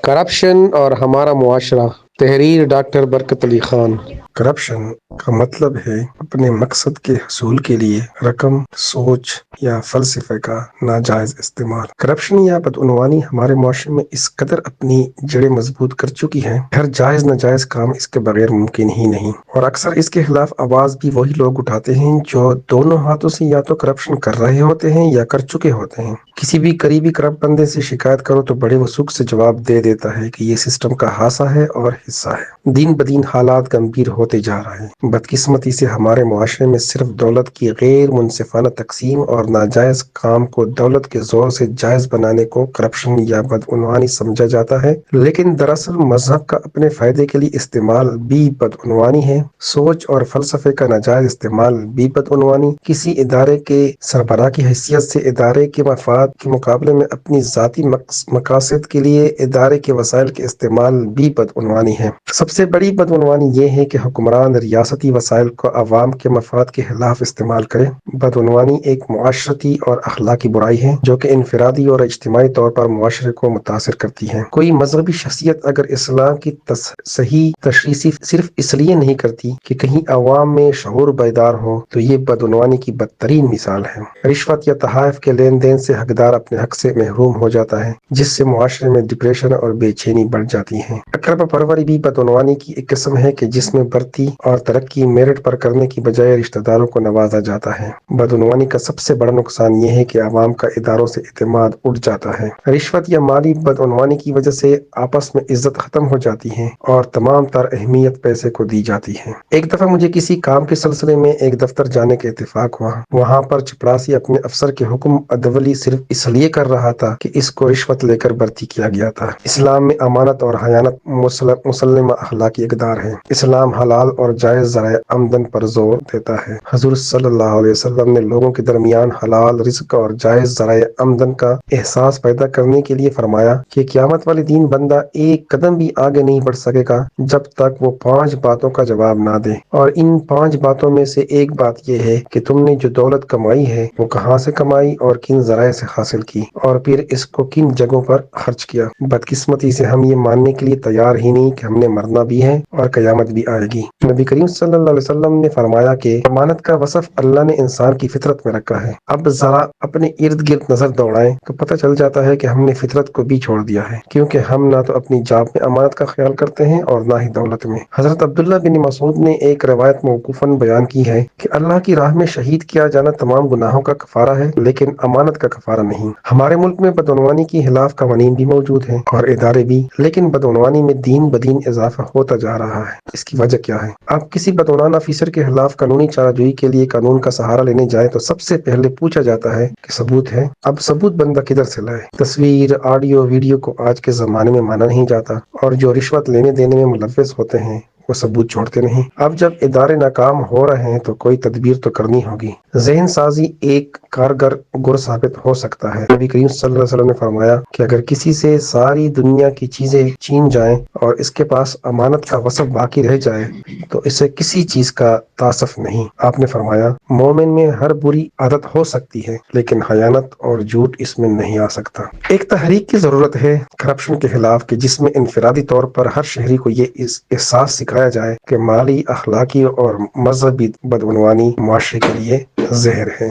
Corruption اور ہمارا معاشرہ، تحریر ڈاکٹر برکت علی خان۔ کرپشن کا مطلب ہے اپنے مقصد کے حصول کے لیے رقم، سوچ یا فلسفے کا ناجائز استعمال۔ کرپشن یا بدعنوانی ہمارے معاشرے میں اس قدر اپنی جڑیں مضبوط کر چکی ہیں، ہر جائز ناجائز کام اس کے بغیر ممکن ہی نہیں، اور اکثر اس کے خلاف آواز بھی وہی لوگ اٹھاتے ہیں جو دونوں ہاتھوں سے یا تو کرپشن کر رہے ہوتے ہیں یا کر چکے ہوتے ہیں۔ کسی بھی قریبی کرپٹ بندے سے شکایت کرو تو بڑے وثوق سے جواب دے دیتا ہے کہ یہ سسٹم کا ہاسا ہے اور حصہ ہے۔ دن بدن حالات گمبھیر ہوتے جا رہے ہیں۔ بدقسمتی سے ہمارے معاشرے میں صرف دولت کی غیر منصفانہ تقسیم اور ناجائز کام کو دولت کے زور سے جائز بنانے کو کرپشن یا بدعنوانی سمجھا جاتا ہے، لیکن دراصل مذہب کا اپنے فائدے کے لیے استعمال بھی بدعنوانی ہے۔ سوچ اور فلسفے کا ناجائز استعمال بھی بدعنوانی، کسی ادارے کے سربراہ کی حیثیت سے ادارے کے مفاد کے مقابلے میں اپنی ذاتی مقاصد کے لیے ادارے کے وسائل کے استعمال بھی بدعنوانی ہے۔ سب سے بڑی بدعنوانی یہ ہے کہ حکمران ریاستی وسائل کو عوام کے مفاد کے خلاف استعمال کرے۔ بدعنوانی ایک معاشرتی اور اخلاقی برائی ہے جو کہ انفرادی اور اجتماعی طور پر معاشرے کو متاثر کرتی ہے۔ کوئی مذہبی شخصیت اگر اسلام کی صحیح تشریح صرف اس لیے نہیں کرتی کہ کہیں عوام میں شعور بیدار ہو تو یہ بدعنوانی کی بدترین مثال ہے۔ رشوت یا تحائف کے لین دین سے حقدار اپنے حق سے محروم ہو جاتا ہے، جس سے معاشرے میں ڈپریشن اور بے چینی بڑھ جاتی ہے۔ اقرب پروری بھی بدعنوانی کی ایک قسم ہے کہ جس میں بھرتی اور ترقی میرٹ پر کرنے کی بجائے رشتہ داروں کو نوازا جاتا ہے۔ بدعنوانی کا سب سے بڑا نقصان یہ ہے کہ عوام کا اداروں سے اعتماد اٹھ جاتا ہے۔ رشوت یا مالی بدعنوانی کی وجہ سے آپس میں عزت ختم ہو جاتی ہے اور تمام تر اہمیت پیسے کو دی جاتی ہے۔ ایک دفعہ مجھے کسی کام کے سلسلے میں ایک دفتر جانے کا اتفاق ہوا۔ وہاں پر چپراسی اپنے افسر کے حکم ادولی صرف اس لیے کر رہا تھا کہ اس کو رشوت لے کر بھرتی کیا گیا تھا۔ اسلام میں امانت اور حیانت مسلمہ اخلاقی اقدار ہے۔ اسلام حلال اور جائز ذرائع آمدن پر زور دیتا ہے۔ حضور صلی اللہ علیہ وسلم نے لوگوں کے درمیان حلال رزق اور جائز ذرائع آمدن کا احساس پیدا کرنے کے لیے فرمایا کہ قیامت والے دن بندہ ایک قدم بھی آگے نہیں بڑھ سکے گا جب تک وہ 5 باتوں کا جواب نہ دے، اور ان 5 باتوں میں سے ایک بات یہ ہے کہ تم نے جو دولت کمائی ہے وہ کہاں سے کمائی اور کن ذرائع سے حاصل کی، اور پھر اس کو کن جگہوں پر خرچ کیا۔ بدقسمتی سے ہم یہ ماننے کے لیے تیار ہی نہیں کہ ہم نے مرنا بھی ہے اور قیامت بھی آئے گی۔ نبی کریم صلی اللہ علیہ وسلم نے فرمایا کہ امانت کا وصف اللہ نے انسان کی فطرت میں رکھا ہے۔ اب ذرا اپنے ارد گرد نظر دوڑائیں تو پتہ چل جاتا ہے کہ ہم نے فطرت کو بھی چھوڑ دیا ہے، کیونکہ ہم نہ تو اپنی جاب میں امانت کا خیال کرتے ہیں اور نہ ہی دولت میں۔ حضرت عبداللہ بن مسعود نے ایک روایت موقوفاً بیان کی ہے کہ اللہ کی راہ میں شہید کیا جانا تمام گناہوں کا کفارہ ہے، لیکن امانت کا کفارہ نہیں۔ ہمارے ملک میں بدعنوانی کی خلاف قوانین بھی موجود ہیں اور ادارے بھی، لیکن بدعنوانی میں دن بدن اضافہ ہوتا جا رہا ہے۔ اس کی وجہ کیا ہے؟ آپ کسی بدعنوان آفیسر کے خلاف قانونی چارہ جوئی کے لیے قانون کا سہارا لینے جائیں تو سب سے پہلے پوچھا جاتا ہے کہ ثبوت ہے؟ اب ثبوت بندہ کدھر سے لائے؟ تصویر، آڈیو، ویڈیو کو آج کے زمانے میں مانا نہیں جاتا، اور جو رشوت لینے دینے میں ملوث ہوتے ہیں وہ ثبوت چھوڑتے نہیں۔ اب جب ادارے ناکام ہو رہے ہیں تو کوئی تدبیر تو کرنی ہوگی۔ ذہن سازی ایک کارگر گر ثابت ہو سکتا ہے۔ نبی کریم صلی اللہ علیہ وسلم نے فرمایا کہ اگر کسی سے ساری دنیا کی چیزیں چھین جائیں اور اس کے پاس امانت کا وصف باقی رہ جائے تو اسے کسی چیز کا تعصف نہیں۔ آپ نے فرمایا مومن میں ہر بری عادت ہو سکتی ہے لیکن خیانت اور جھوٹ اس میں نہیں آ سکتا۔ ایک تحریک کی ضرورت ہے کرپشن کے خلاف کہ جس میں انفرادی طور پر ہر شہری کو یہ احساس سکھایا جائے کہ مالی، اخلاقی اور مذہبی بدعنوانی معاشرے کے لیے زہر ہے۔